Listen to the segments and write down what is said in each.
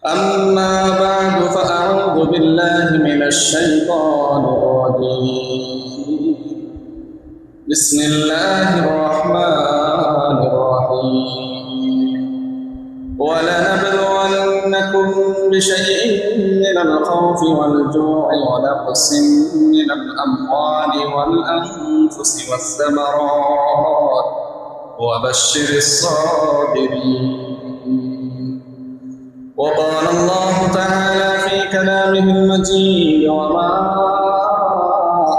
أما بعد فأعوذ بالله من الشيطان الرجيم بسم الله الرحمن الرحيم ولنبلونكم بشيء من الخوف والجوع ونقص من الأموال والأنفس والثمرات وبشر الصابرين. وقال الله تعالى في كلامه المجيد وما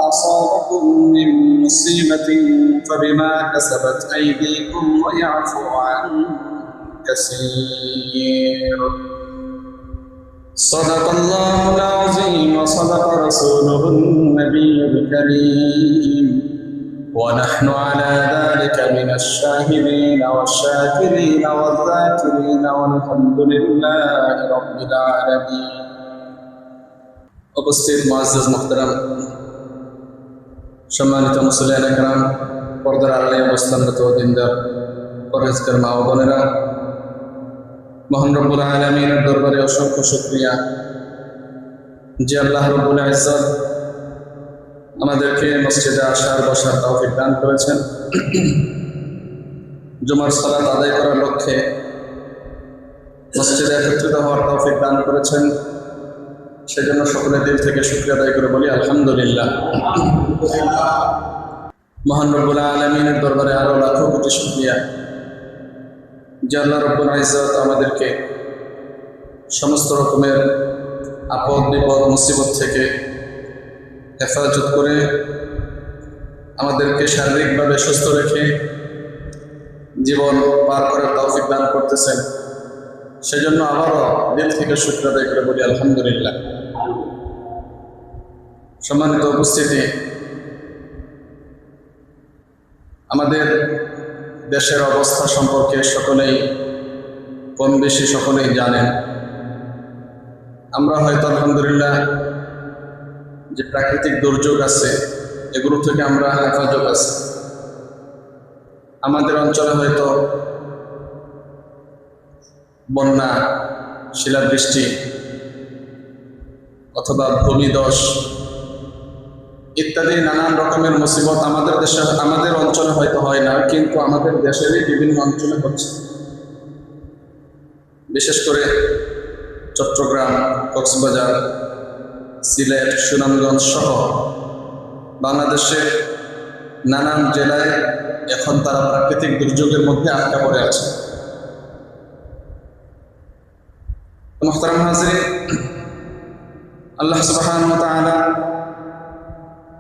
أصابكم من مصيبة فبما كسبت أيديكم ويعفو عن كثير. صدق الله العظيم وصدق رسوله النبي الكريم ونحن على ذلك من الشاهدين والشاكرين والذاكرين والحمد لله رب العالمين. উপস্থিত মুআজ্জাজ মুহতারাম, সম্মানিত মুসলিয়ান একরাম, পর্দার আড়ালে অবস্থানরত দিনদার পরহেজগার মা ও বোনেরা, মহান রব্বুল আলামিনের দরবারে অসংখ্য শুকরিয়া যে আল্লাহ রব্বুল ইজ্জত আমাদেরকে মসজিদে আসার বসার তৌফিক দান করেছেন। জুমার সালাত আদায় করার লক্ষ্যে মসজিদে একত্রিত হওয়ার তৌফিক দান করেছেন। সেজন্য সকলের দিল থেকে শুকরিয়া আদায় করে বলি আলহামদুলিল্লাহ। মহান রব্বুল আলামিনের দরবারে আরো লাখো কোটি শুকরিয়া যে আল্লাহ রব্বুল ইজ্জত আমাদেরকে সমস্ত রকমের আপদ বিপদ মুসিবত থেকে হেফাজত করে আমাদেরকে শারীরিকভাবে সুস্থ রেখে জীবন পার করার তৌফিক দান করতেছেন। সেজন্য আবারও দিল থেকে শুকরিয়া আদায় করে বলি আলহামদুলিল্লাহ। সম্মানিত উপস্থিতি, আমাদের দেশের অবস্থা সম্পর্কে সকলেই কম বেশি সকলেই জানেন। আমরা হয়তো আলহামদুলিল্লাহ যে প্রাকৃতিক দুর্যোগ আছে এগুলো থেকে আমরা হেফাজত আছি। আমাদের অঞ্চলে হয়তো বন্যা, শিলাবৃষ্টি অথবা ভূমিধস ইত্যাদি নানান রকমের মুসিবত আমাদের দেশে, আমাদের অঞ্চলে হয়তো হয় না, কিন্তু আমাদের দেশেরই বিভিন্ন অঞ্চলে হচ্ছে। বিশেষ করে চট্টগ্রাম, কক্সবাজার, সিলেট, সুনামগঞ্জ সহ বাংলাদেশের নানান জেলায় এখন তারা প্রাকৃতিক দুর্যোগের মধ্যে আটকা পড়ে আছে। মুহতারাম হাজিরিন, আল্লাহ সুবহানাহু ওয়া তাআলা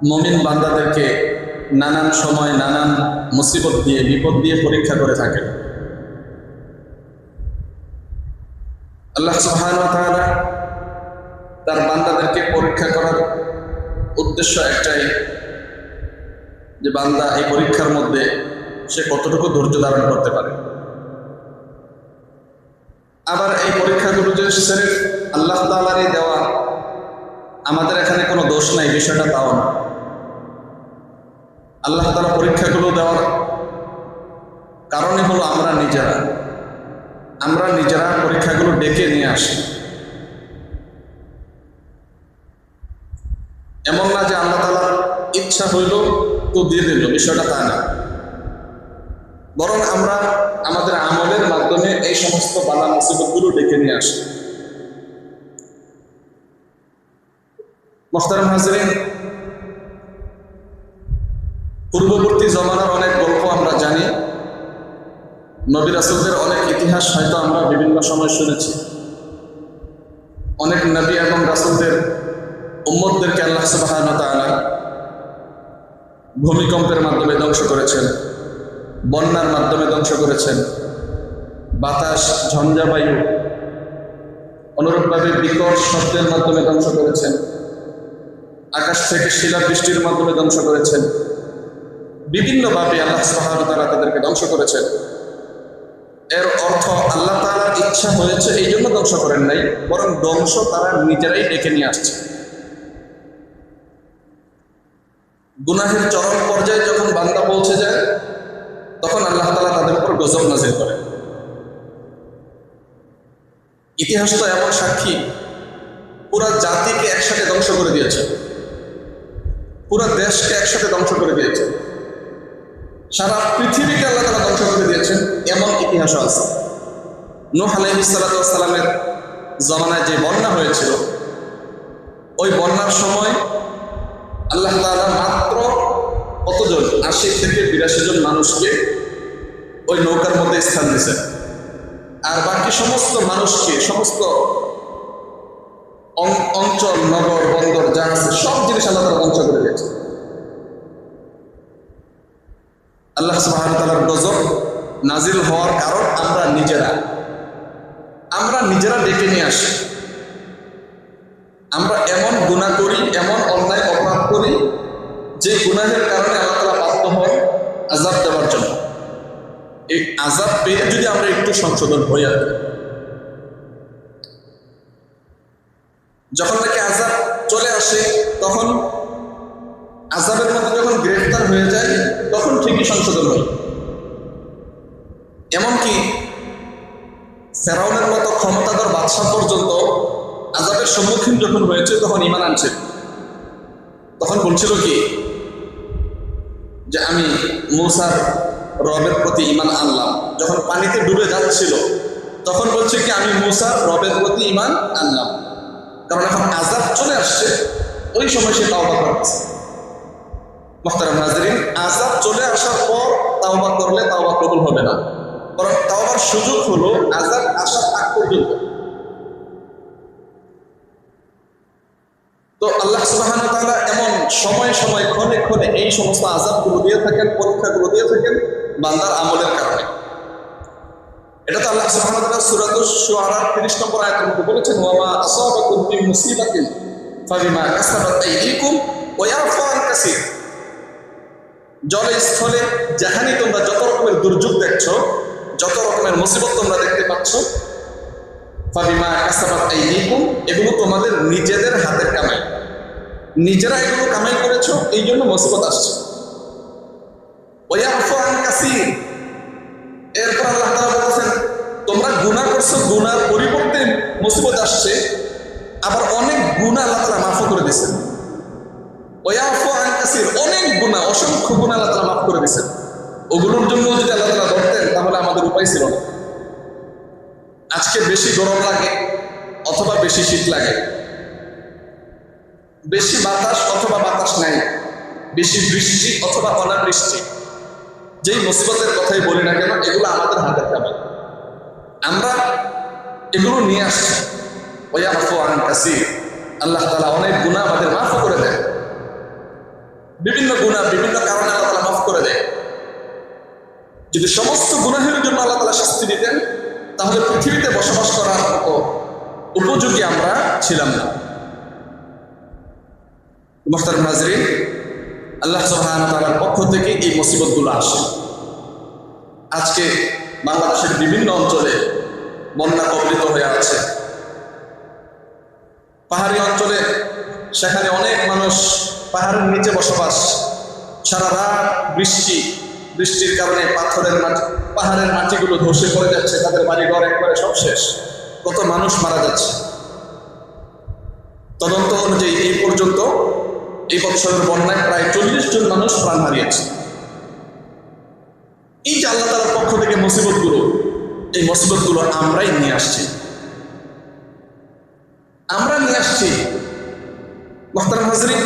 মুমিন বান্দাদেরকে নানান সময় নানান মুসিবত দিয়ে, বিপদ দিয়ে পরীক্ষা করে থাকেন। আল্লাহ সুবহানাহু ওয়া তাআলা তার বান্দাদেরকে পরীক্ষা করার উদ্দেশ্য একটাই, যে বান্দা এই পরীক্ষার মধ্যে সে কতটুকু ধৈর্য ধারণ করতে পারে। আবার এই পরীক্ষাগুলো যে সিরিফ আল্লাহ তাআলারই দেওয়া, আমাদের এখানে কোনো দোষ নাই, বিষয়টা তাও না। আল্লাহ তাআলা পরীক্ষাগুলো দেওয়ার কারণই হলো আমরা নিজেরা পরীক্ষাগুলো ডেকে নিয়ে আসি। এমন না যে আল্লাহ তাআলার ইচ্ছা হইল তো দিয়ে দিল, বিষয়টা তা না। বরং আমরা আমাদের আমলের মাধ্যমে এই সমস্ত বালা মুসিবতগুলো ডেকে নিয়ে আসি। মুহতারাম হাজিরিন, পূর্ববর্তী জমানার অনেক গল্প আমরা জানি, নবী রাসূলদের অনেক ইতিহাস হয়তো আমরা বিভিন্ন সময় শুনেছি। অনেক নবী এবং রাসূলদের উম্মতদেরকে আল্লাহ সুবহানাহু ওয়া তাআলা ভূমিকম্পের মাধ্যমে ধ্বংস করেছেন, বন্যার মাধ্যমে ধ্বংস করেছেন, বাতাস, ঝঞ্ঝাবায়ু, অনুরূপভাবে বিকট শব্দের মাধ্যমে ধ্বংস করেছেন, আকাশ থেকে শিলাবৃষ্টির মাধ্যমে ধ্বংস করেছেন। বিভিন্নভাবে আল্লাহ সুবহানাহু ওয়া তাআলা তাদেরকে ধ্বংস করেছেন। এর অর্থ আল্লাহ তাআলার ইচ্ছা হয়েছে এই জন্য ধ্বংস করেন নাই, বরং ধ্বংস তারা নিজেরাই ডেকে নিয়ে আসছে। গুনাহের চরম পর্যায়ে যখন বান্দা পৌঁছে যায়, তখন আল্লাহ তাআলা তাদের উপর গজব নাযিল করেন। ইতিহাস তো এমন সাক্ষী, পুরা জাতিকে একসাথে ধ্বংস করে দিয়েছে, পুরা দেশকে একসাথে ধ্বংস করে দিয়েছে, সারা পৃথিবীকে আল্লাহ তাআলা ধ্বংস করে দিয়েছেন, এমন ইতিহাসও আছে। নূহ আলাইহিস সালামের জামানায় যে বন্যা হয়েছিল, ওই বন্যার সময় আল্লাহ তাআলা মাত্র কতজন, ৮০ থেকে ৮২ জন মানুষকে ওই নৌকার মধ্যে স্থান দিয়েছেন, আর বাকি সমস্ত মানুষকে, সমস্ত অঞ্চল, নগর, বন্দর যা আছে সব জিনিস আল্লাহ তাআলা ধ্বংস করে দিয়েছে। আল্লাহ সুবহানাহু ওয়া তাআলার গজব নাজিল হওয়ার কারণ আমরা নিজেরা ডেকে নিয়ে আসি। আমরা এমন গুনাহ করি, এমন অন্যায় অপরাধ করি, যে গুনাহের কারণে আল্লাহ তাআলা বাধ্য হন আযাব দেওয়ার জন্য। এই আযাব পেয়ে যদি আমরা একটু সংশোধন হই, আর যখন নাকি আযাব চলে আসে, তখন আযাবের মধ্যে যখন গ্রেফতার হয়ে যায়, তখন ঠিকই সংশোধন হয়। এমনকি ফেরাউনের মতো ক্ষমতাধর বাদশা পর্যন্ত আযাবের সম্মুখীন যখন হয়েছে, তখন ঈমান আনছে। তখন বলছিল কি, যে আমি মূসার রবের প্রতি ঈমান আনলাম। যখন পানিতে ডুবে যাচ্ছিল, তখন বলছে কি, আমি মূসার রবের প্রতি ঈমান আনলাম। কারণ এখন আযাব চলে আসছে, ওই সময় সে তাওবা করছে। মুহতারাম নাজরিন, আযাব চলে আসার পর তাওবা করলে তাওবা কবুল হবে না, বরং তাওবার সুযোগ হলো আযাব আসার আগ পর্যন্ত। তো আল্লাহ সুবহানাহু ওয়া তাআলা এমন সময় সময় ক্ষণে ক্ষণে এই সমস্ত আযাবগুলো দিয়ে থাকেন, পরীক্ষাগুলো দিয়ে থাকেন বান্দার আমলের কারণে। এটা তো আল্লাহ সুবহানাহু ওয়া তাআলা সূরাতুশ শুআরা 30 নম্বর আয়াতের মধ্যে বলেছেন, ওয়া মা আসাবাকুম মিন মুসিবাতিন ফাবিমা কাসাবাত আইদিকুম ওয়া ইয়াফু আন কাসীর। জলে স্থলে যেখানে তোমরা যত রকমের দুর্যোগ দেখছো, যত রকমের মুসিবত তোমরা দেখতে পাচ্ছ, ফাবিমা কাসাবাত আইদিকুম, এগুলো তোমাদের নিজেদের হাতের কামাই, নিজেরা এগুলো কামাই করেছো, এই জন্য মুসিবত আসছে। ওয়া ইয়াফু আন কাসীর, এরপর আল্লাহ তাআলা বলেছেন তোমরা গুনাহ করছো, গুনার পরিবর্তে মুসিবত আসছে, আবার অনেক গুনাহ আল্লাহ তাআলা মাফ করে দিয়েছেন। ওয়া ইয়াফু আন কাসীর, অনেক গুনাহ, অসংখ্য গুনাহ আল্লাহ তাআলা মাফ করে দিয়েছেন। ওগুলোর জন্য যদি আল্লাহ তাআলা ধরতেন, তাহলে আমাদের উপায় ছিল না। আজকে বেশি গরম লাগে অথবা বেশি শীত লাগে, বেশি বাতাস অথবা বাতাস নাই, বেশি বৃষ্টি অথবা অনাবৃষ্টি, যেই মুসিবতের কথাই বলি না কেন, এগুলো আমাদের হাতের কামাই, আমরা এগুলো নিয়ে আসছি। ওয়া ইয়াফু আন কাসীর, আল্লাহ তাআলা অনেক গুনাহ আমাদের মাফ করে দেন। বিভিন্ন গুনাহ বিভিন্ন কারণে আল্লাহ তাআলা মাফ করে দেয়। যদি সমস্ত গুনাহের জন্য আল্লাহ তাআলা শাস্তি দিতেন, তাহলে পৃথিবীতে বসবাস করার মতো উপযোগী আমরা ছিলাম না। মুহতারাম নাজরিন, আল্লাহ সুবহানাহু ওয়া তাআলার পক্ষ থেকে এই মুসিবতগুলো আসে। আজকে বাংলাদেশের বিভিন্ন অঞ্চলে বন্যা কবলিত হয়ে আছে। পাহাড়ি অঞ্চলে সেখানে অনেক মানুষ পাহাড়ের নিচে বসবাস, সারা রাত বৃষ্টির কারণে পাহাড়ের মাটিগুলো ধসে পড়ে যাচ্ছে, তাদের বাড়িঘর একবারে সব শেষ, কত মানুষ মারা যাচ্ছে। তদন্ত অনুযায়ী এই পর্যন্ত এই বছরের বন্যায় প্রায় 40 জন মানুষ প্রাণ হারিয়েছে। এই যে আল্লাহ তাআলার পক্ষ থেকে মুসিবতগুলো, এই মুসিবতগুলো আমরাই নিয়ে আসছি, আমরা নিয়ে আসছি। মুহতারাম হাজরিন,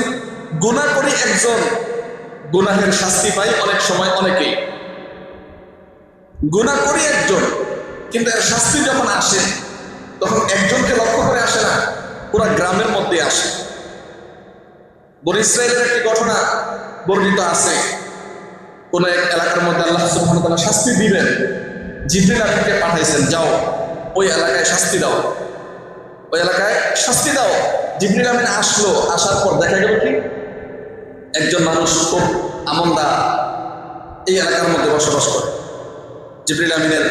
গুনাহ করে একজন গুনাহের শাস্তি পায় অনেক সময় অনেকেই। গুনাহ করে একজন, কিন্তু এর শাস্তি যখন আসে, তখন একজনকে লক্ষ্য করে আসে না, পুরা গ্রামের মধ্যে আসে। বনী ইসরাঈলের একটি ঘটনা বর্ণিত আছে। কোন এক এলাকার মধ্যে আল্লাহ সুবহানাহু ওয়া তাআলা শাস্তি দিবেন, জিবরিল আমিনকে পাঠাইছেন, যাও ওই এলাকায় শাস্তি দাও, ওই এলাকায় শাস্তি দাও। জিবরিল আমিন আসলো, আসার পর দেখা গেল কি, একজন মানুষ খুব আমন্দা এই এলাকার মধ্যে বসবাস করে। জিবরিল আমিনের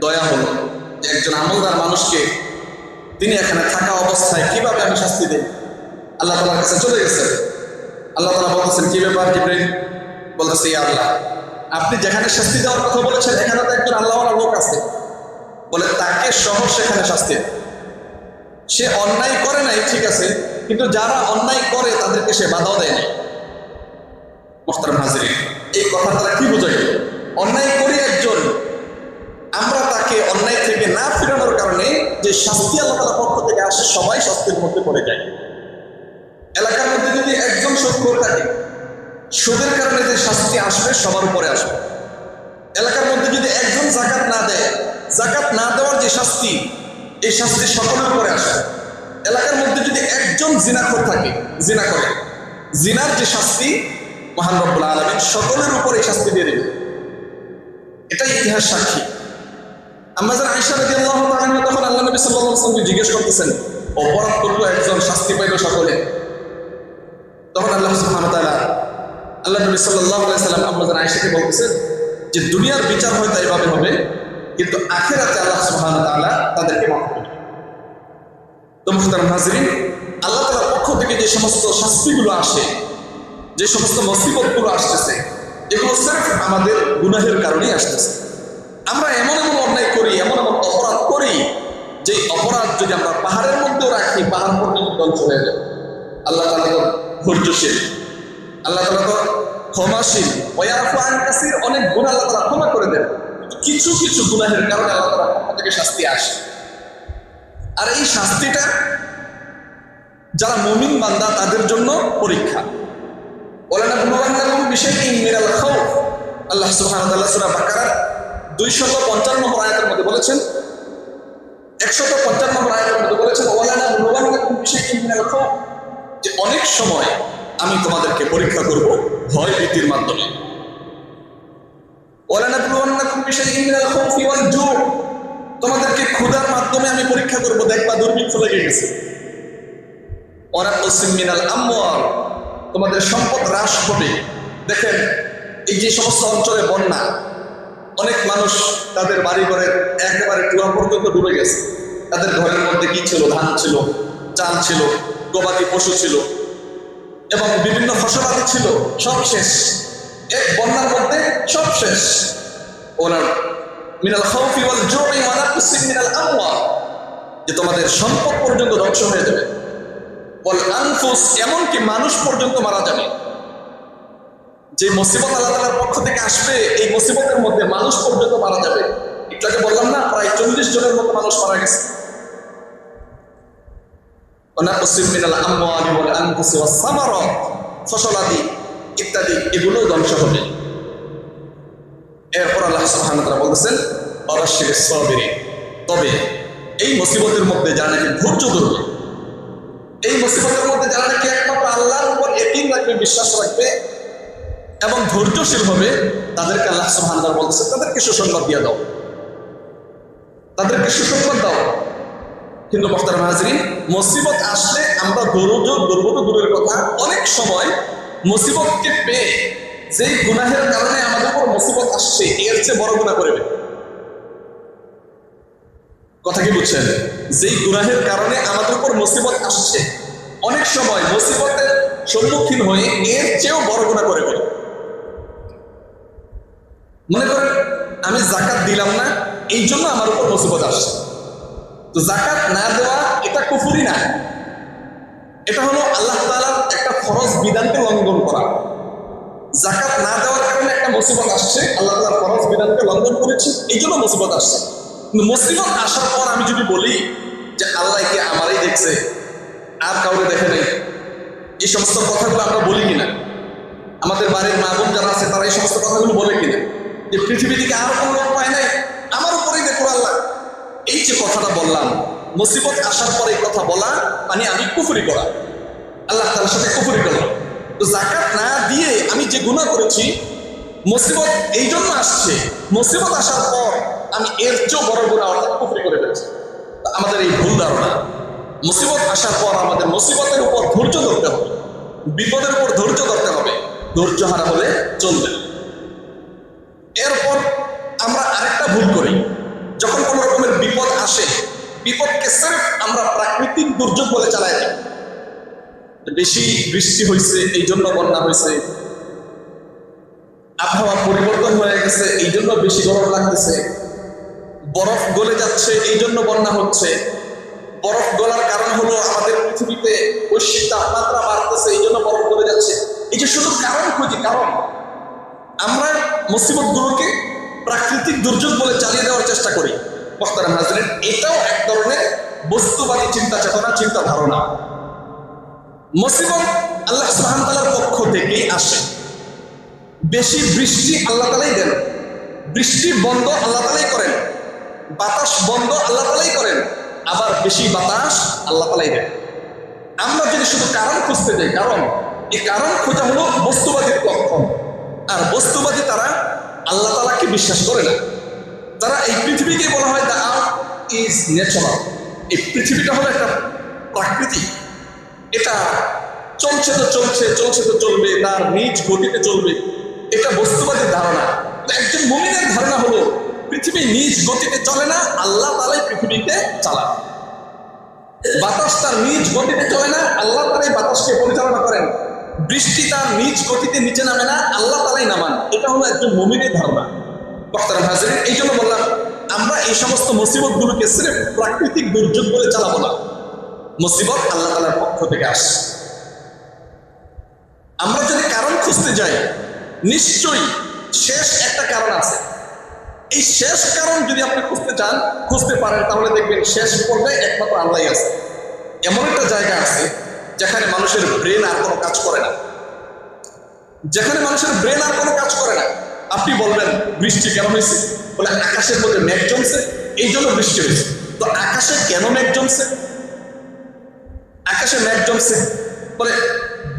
দয়া হলো যে একজন আমলদার মানুষকে তিনি এখানে থাকা অবস্থায় কিভাবে আমি শাস্তি দেই। আল্লাহ তাআলার কাছে চলে গেছে। আল্লাহ তাআলা বলতেছেন, কি ব্যাপার জিবরিল? বলতেছে, ইয়া আল্লাহ, আপনি যেখানে শাস্তি দেওয়ার কথা বলেছেন, এখানে তো একজন আল্লাহওয়ালা লোক আছে, বলে তাকে সহ সেখানে শাস্তি সে অন্যায় করে নাই ঠিক আছে, কিন্তু যারা অন্যায় করে তাদেরকে সে বাধাও দেয় নাই। মোহতারাম হাজিরিন, এই কথা তারা কি বোঝা গেল? অন্যায় করি একজন, আমরা তাকে অন্যায় থেকে না ফেরানোর কারণে যে শাস্তি আল্লাহ তাআলার পক্ষ থেকে আসে, সবাই শাস্তির মধ্যে পড়ে যায়। এলাকার মধ্যে যদি একজন সুদখোর থাকে, সুদের কারণে যে শাস্তি আসবে সবার উপরে আসবে। এলাকার মধ্যে যদি একজন যাকাত না দেয়, যাকাত না দেওয়ার যে শাস্তি, এই শাস্তি সকলের উপরে আসবে। এলাকার মধ্যে যদি একজন জিনাখোর থাকে, জিনা করে, জিনার যে শাস্তি মহান রব্বুল আলামিন সকলের উপরে শাস্তি দিয়ে দেবে। এটাই ইতিহাস সাক্ষী। আম্মা জান আয়েশা রাদিয়াল্লাহু তাআলা আনহা তখন আল্লাহ নবী সাল্লাল্লাহু আলাইহি ওয়াসাল্লামকে জিজ্ঞেস করতেছেন, অপরাধ করলো একজন, শাস্তি পাইল সকলে। তখন আল্লাহ সুবহানাহু ওয়া তাআলা, আল্লাহ নবী সাল্লাল্লাহু আলাইহি ওয়াসাল্লাম আম্মা জান আয়েশাকে বলতেছেন যে দুনিয়ার বিচার হয়তো এইভাবে হবে, কিন্তু আখিরাতে আল্লাহ সুবহানাহু ওয়া তাআলা তাদেরকে মাফ করবেন। তো মুহতারাম হাজিরিন, আল্লাহ তাআলার পক্ষ থেকে যে সমস্ত শাস্তিগুলো আসে, যে সমস্ত মুসিবতগুলো আসতেছে, এগুলো সির্ফ আমাদের গুনাহের কারণেই আসতেছে। আমরা এমন এমন অন্যায় করি, এমন এমন অপরাধ করি, যে অপরাধ যদি আমরা পাহাড়ের মধ্যেও রাখি, পাহাড় পর্যন্ত ধ্বংস হয়ে যাবে। আল্লাহ তাআলা তো ধৈর্যশীল, আল্লাহ তাআলা তো ক্ষমাশীল, ওয়ায়াফু আন কাসীর, অনেক গুনাহ আল্লাহ তাআলা ক্ষমা করে দেন। কিছু কিছু গুনাহের কারণে আল্লাহ তাআলার পক্ষ থেকে শাস্তি আসে। আর এই শাস্তিটা যারা মুমিন বান্দা তাদের জন্য পরীক্ষা। ওয়ালানাবলুওয়ান্নাকুম বিশাইইন মিনাল খাউফ, আল্লাহ সুবহানাহু ওয়া তাআলা সূরা বাকারার 255 নম্বর আয়াতের মধ্যে বলেছেন, 155 নম্বর আয়াতের মধ্যে বলেছেন, ওয়ালানাবলুওয়ান্নাকুম বিশাইইন মিনাল খাউফ, যে অনেক সময় আমি তোমাদেরকে পরীক্ষা করব ভয় ভীতির মাধ্যমে। ওয়ালানাবলুওয়ান্নাকুম বিশাইইন মিনাল খাউফি ওয়াল জু', তোমাদেরকে ক্ষুধার মাধ্যমে আমি পরীক্ষা করব, দেখবা দুর্ভিক্ষ লেগে গেছে। ওয়ানাকসিম মিনাল আমওয়াল, তোমাদের সম্পদ হ্রাস হবে। দেখেন, এই যে সমস্ত অঞ্চলে বন্যা, অনেক মানুষ তাদের বাড়ি ঘরের একেবারে টুয়া পর্যন্ত ডুবে গেছে। তাদের ঘরের মধ্যে কি ছিল? ধান ছিল, চাল ছিল, গবাদি পশু ছিল এবং বিভিন্ন ফসলাদি ছিল, সব শেষ। এক বন্যার মধ্যে সব শেষ। ওনার মিনাল খাউফি ওয়াল জু'i ওয়া নাকসিম মিনাল আমওয়াল, যে তোমাদের সম্পদ পর্যন্ত ধ্বংস হয়ে যাবে। ওয়াল আনফুস, এমনকি মানুষ পর্যন্ত মারা যাবে। যে মুসিবত আল্লাহ তাআলার পক্ষ থেকে আসবে, এই মুসিবতের মধ্যে মানুষ পর্যন্ত মারা যাবে। একটু আগে বললাম না, প্রায় 40 জনের মতো মানুষ মারা গেছে। ওয়া নাকসিম মিনাল আমওয়ালি ওয়াল আনফুসি ওয়াস সামারাত, ফসলাদি ইত্যাদি এগুলো ধ্বংস হবে। এরপর আল্লাহ সুবহানাহু ওয়া তাআলা বলতেছেন, ওয়াবাশশিরিস সাবিরিন, তবে এই মুসিবতের মধ্যে যারা নাকি ধৈর্য ধরবে, এই মুসিবতের মধ্যে যারা নাকি একমাত্র আল্লাহর উপর ইয়াকিন রাখবে, বিশ্বাস রাখবে এবং ধৈর্যশীল হবে, তাদেরকে আল্লাহ সুবহানাহু ওয়া তাআলা বলতেছেন, তাদেরকে সুসংবাদ দিয়ে দাও, তাদেরকে সুসংবাদ দাও। কিন্তু মুহতারাম হাজিরিন, মুসিবত আসলে আমরা ধৈর্য ধরবো তো দূরের কথা, অনেক সময় মুসিবতকে পেয়ে যেই গুনাহের কারণে আমাদের উপর মুসিবত আসছে, এর চেয়ে বড় গুনাহ করবে। কথা কি বুঝছেন? যেই গুনাহের কারণে আমাদের উপর মুসিবত আসছে, অনেক সময় মুসিবতের সম্মুখীন হয়ে এর চেয়েও বড় গুনাহ করে ফেলে। মনে করেন আমি যাকাত দিলাম না, এই জন্য আমার উপর মুসিবত আসছে। তো যাকাত না দেওয়া এটা কুফরি না, এটা হলো আল্লাহ তাআলার একটা ফরজ বিধানকে লঙ্ঘন করা। যাকাত না দেওয়ার কারণে একটা মুসিবত আসছে, আল্লাহ তাআলার ফরজ বিধানকে লঙ্ঘন করেছি, এই জন্য মুসিবত আসছে। কিন্তু মুসিবত আসার পর আমি যদি বলি যে আল্লাহ কি আমারই দেখছে, আর কাউকে দেখে নেই, এই সমস্ত কথাগুলো আমরা বলি কিনা? আমাদের বাড়ির মা বোন যারা আছে তারা এই সমস্ত কথাগুলো বলে কিনা যে পৃথিবী থেকে আর কোনো লোক পায় নাই, আমার উপরেই দেখো আল্লাহ? এই যে কথাটা বললাম, মুসিবত আসার পরে এই কথা বলা মানে আমি কুফরি করা, আল্লাহ তাআলার সাথে কুফরি করলাম। তো যাকাত না দিয়ে আমি যে গুনাহ করেছি, মুসিবত এই জন্য আসছে, মুসিবত আসার পর আমি এর চেয়েও বড় গুনাহ অর্থাৎ কুফরি করে ফেলেছি। আমাদের এই ভুল ধারণা, মুসিবত আসার পর আমাদের মুসিবতের উপর ধৈর্য ধরতে হবে, বিপদের উপর ধৈর্য ধরতে হবে, ধৈর্য হারা হলে চলবে। এরপর আমরা আরেকটা ভুল করি, যখন কোনো রকমের বিপদ আসে, বিপদকে সির্ফ আমরা প্রাকৃতিক দুর্যোগ বলে চালাই দিই। বেশি বৃষ্টি হয়েছে এই জন্য বন্যা হয়েছে, আবহাওয়া পরিবর্তন হয়ে গেছে এই জন্য বেশি গরম লাগতেছে, বরফ গলে যাচ্ছে এই জন্য বন্যা হচ্ছে, বরফ গলার কারণে হলো আমাদের পৃথিবীতে বৈশ্বিক তাপমাত্রা বাড়তেছে, এই জন্য বরফ গলে যাচ্ছে। এই যে শুধু কারণ খুঁজি, কারণ আমরা মুসিবতগুলোকে প্রাকৃতিক দুর্যোগ বলে চালিয়ে দেওয়ার চেষ্টা করি। মোহতারাম হাজরিন, এটাও এক ধরনের বস্তুবাদী চিন্তা চেতনা, চিন্তা ধারণা। মুসিবত আল্লাহ সুবহানাহু ওয়া তাআলার পক্ষ থেকেই আসে। বেশি বৃষ্টি আল্লাহ তাআলাই দেন, বৃষ্টি বন্ধ আল্লাহ তাআলাই করেন, বাতাস বন্ধ আল্লাহ তাআলাই করেন, আবার বেশি বাতাস আল্লাহ তাআলাই দেন। আমরা যদি শুধু কারণ খুঁজতে যাই, কারণ এই কারণ খোঁজা হলো বস্তুবাদীর লক্ষণ। আর বস্তুবাদী তারা আল্লাহ তাআলাকে বিশ্বাস করে না। তারা এই পৃথিবীকে বলা হয় দ্য আর্থ ইজ ন্যাচারাল। এই পৃথিবীটা হলো একটা প্রাকৃতিক, এটা চলছে তো চলছে, চলছে তো চলবে, তার নিজ গতিতে চলবে। এটা বস্তুবাদীর ধারণা। একজন মুমিনের ধারণা হলো পৃথিবী নিজ গতিতে চলে না, আল্লাহ তাআলাই পৃথিবীকে চালান। বাতাস তার নিজ গতিতে চলে না, আল্লাহ তাআলাই বাতাসকে পরিচালনা করেন। বৃষ্টি তার নিজ গতিতে নিচে নামে না, আল্লাহ তাআলাই নামান। এটা হলো একজন মুমিনের ধারণা। মুহতারাম হাজিরিন, এই জন্য বললাম আমরা এই সমস্ত মুসিবতগুলোকে সির্ফ প্রাকৃতিক দুর্যোগ বলে চালাবো না। মুসিবত আল্লাহ তাআলার পক্ষ থেকে আসে। আমরা যদি কারণ খুঁজতে যাই, নিশ্চয়ই শেষ একটা কারণ আছে। এই শেষ কারণ যদি আপনি খুঁজতে চান, খুঁজতে পারেন, তাহলে দেখবেন শেষ পর্যায়ে একমাত্র আল্লাহই আছে। এমন একটা জায়গা আছে যেখানে মানুষের ব্রেন আর কোনো কাজ করে না, যেখানে মানুষের ব্রেন আর কোনো কাজ করে না। আপনি বলবেন বৃষ্টি কেন হয়েছে? বলে আকাশের মধ্যে মেঘ জমছে, এই জন্য বৃষ্টি হয়েছে। তো আকাশে কেন মেঘ জমছে? আকাশে মেঘ জমছে বলে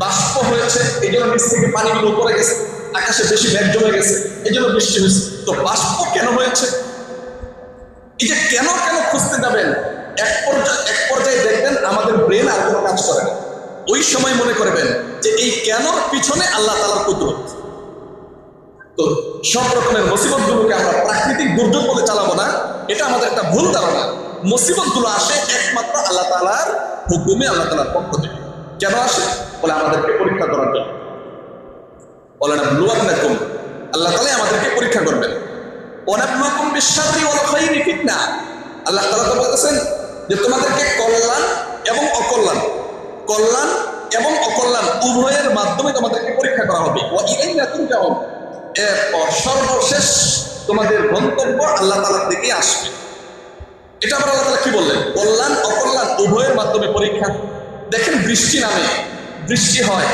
বাষ্প হয়েছে, এই জন্য নিচ থেকে পানিগুলো উপরে গেছে, আকাশে বেশি মেঘ জমে গেছে, এই জন্য বৃষ্টি হয়েছে। তো বাষ্প কেন হয়েছে? এই যে কেন কেন খুঁজতে যাবেন, এক পর্যায়ে দেখবেন আমাদের ব্রেন আর কোনো কাজ করে না। ওই সময় মনে করবেন যে এই কেনর পিছনে আল্লাহ তাআলার কুদরত। তো সব রকমের মুসিবতগুলোকে আমরা প্রাকৃতিক দুর্যোগ বলে চালাবো না, এটা আমাদের একটা ভুল ধারণা। মুসিবতগুলো আসে একমাত্র আল্লাহ তাআলার হুকুমে, আল্লাহ তাআলার পক্ষ থেকে। কেন আসে? বলে আমাদেরকে পরীক্ষা করার জন্য। বলেন নাবলুওয়ান্নাকুম, আল্লাহ তাআলা আমাদেরকে পরীক্ষা করবেন। ওয়ানাবলুকুম বিশ-শাররি ওয়াল খাইরি ফিতনা। আল্লাহ তাআলা তো বলতেছেন যে তোমাদেরকে কল্যাণ এবং অকল্যাণ, কল্যাণ এবং অকল্যাণ উভয়ের মাধ্যমে তোমাদেরকে পরীক্ষা করা হবে। ওয়া ইলাইনা তুরজাউন, এরপর সর্বশেষ তোমাদের গন্তব্য আল্লাহ তাআলার দিকে আসবে। এটা আবার আল্লাহ তাআলা কি বললেন? কল্যাণ অকল্যাণ উভয়ের মাধ্যমে পরীক্ষা। দেখেন বৃষ্টি নামে, বৃষ্টি হয়,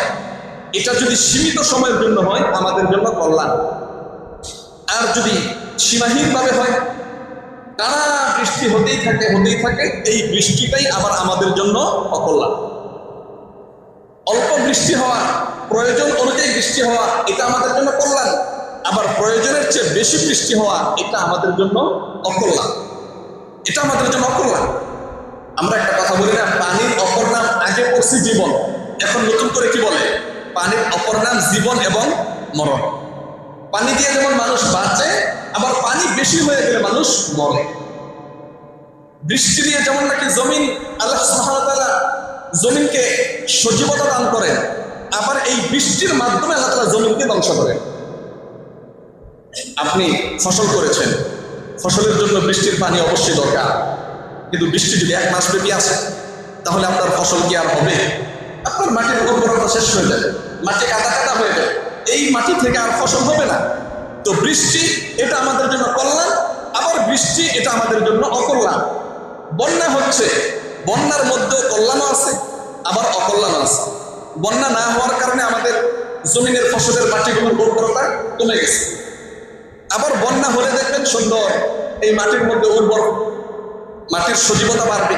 এটা যদি সীমিত সময়ের জন্য হয় আমাদের জন্য কল্যাণ, আর যদি সীমাহীনভাবে হয়, টানা বৃষ্টি হতেই থাকে হতেই থাকে, এই বৃষ্টিটাই আবার আমাদের জন্য অকল্যাণ। অল্প বৃষ্টি হওয়া, প্রয়োজন অনুযায়ী বৃষ্টি হওয়া, এটা আমাদের জন্য কল্যাণ। আবার প্রয়োজনের চেয়ে বেশি বৃষ্টি হওয়া, এটা আমাদের জন্য অকল্যাণ। এটা আমাদের জন্য অকল্যাণ। আমরা একটা কথা বলি না, পানির অপর নাম আগে পড়ছি জীবন, এখন নতুন করে কি বলে? পানির অপর নাম জীবন এবং মরণ। পানি দিয়ে যেমন মানুষ বাঁচে, আবার পানি বেশি হয়ে গেলে মানুষ মরে। বৃষ্টি দিয়ে যেমন নাকি জমিন, আল্লাহ সুবহানাহু ওয়া তাআলা জমিনকে সজীবতা দান করেন, আবার এই বৃষ্টির মাধ্যমে আল্লাহ তাআলা জমিনকে ধ্বংস করেন। আপনি ফসল করেছেন, ফসলের জন্য বৃষ্টির পানি অবশ্যই দরকার, কিন্তু বৃষ্টি যদি এক মাস ব্যাপী আসে, তাহলে আপনার ফসল কি আর হবে? আপনার মাটির উর্বরতা শেষ হয়ে যাবে, মাটি কাদা কাদা হয়ে যাবে, এই মাটি থেকে আর ফসল হবে না। তো বৃষ্টি এটা আমাদের জন্য কল্যাণ, আবার বৃষ্টি এটা আমাদের জন্য অকল্যাণ। বন্যা হচ্ছে, বন্যার মধ্যেও কল্যাণও আছে আবার অকল্যাণও আছে। বন্যা না হওয়ার কারণে আমাদের জমিনের ফসলের মাটিগুলোর উর্বরতা কমে গেছে। আবার বন্যা হলে দেখবেন সুন্দর, এই মাটির মধ্যে উর্বর, মাটির সজীবতা বাড়বে,